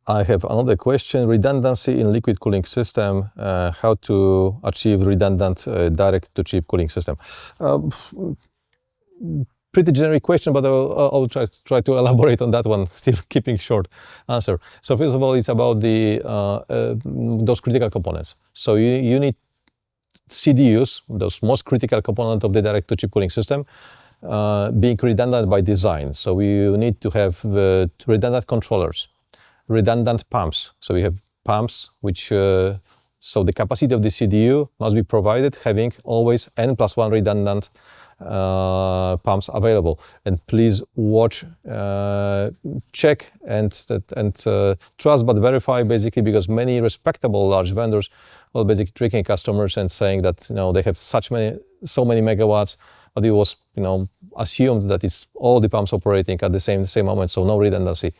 I have another question, redundancy in liquid cooling system, how to achieve redundant direct-to-chip cooling system. Pretty generic question, but I'll try to elaborate on that one, still keeping short answer. So first of all, it's about those critical components. So you need CDUs, those most critical component of the direct-to-chip cooling system, being redundant by design. So we need to have redundant controllers, redundant pumps. So we have pumps which, so the capacity of the CDU must be provided having always N+1 redundant pumps available. And please watch, check and trust but verify, basically, because many respectable large vendors are basically tricking customers and saying that they have so many megawatts, but it was assumed that it's all the pumps operating at the same moment, so no redundancy.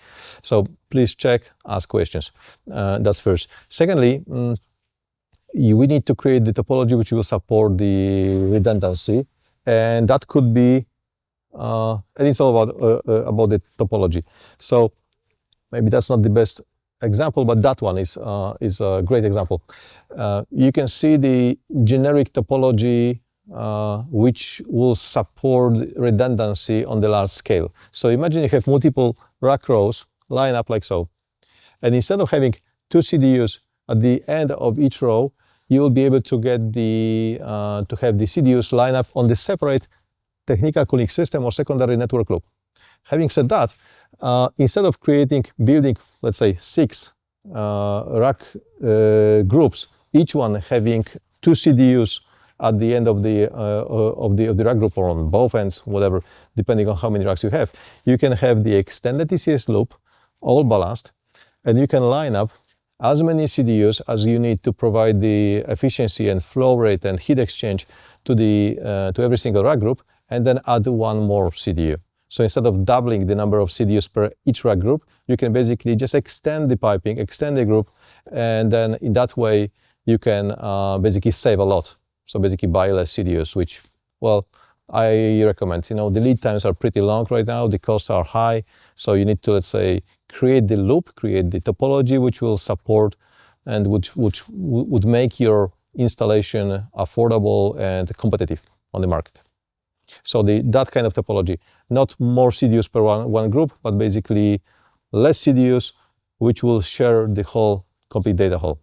So please check, ask questions. That's first. Secondly, we need to create the topology which will support the redundancy, and that could be, and it's all about the topology. So maybe that's not the best example, but that one is a great example. You can see the generic topology which will support redundancy on the large scale. So imagine you have multiple rack rows line up like so, and instead of having two CDUs at the end of each row, you will be able to get to have the CDUs line up on the separate technical cooling system or secondary network loop. Having said that, instead of building, let's say, 6 rack groups, each one having 2 CDUs at the end of the rack group, or on both ends, whatever, depending on how many racks you have, you can have the extended TCS loop, all balanced, and you can line up as many CDUs as you need to provide the efficiency and flow rate and heat exchange to every single rack group, and then add one more CDU. So instead of doubling the number of CDUs per each rack group, you can basically just extend the piping, extend the group, and then in that way you can basically save a lot. So basically buy less CDUs, which, well, I recommend. The lead times are pretty long right now, the costs are high, so you need to, let's say, create the loop, create the topology which will support and which would make your installation affordable and competitive on the market. So that kind of topology, not more CDUs per one group, but basically less CDUs which will share the whole complete data hall.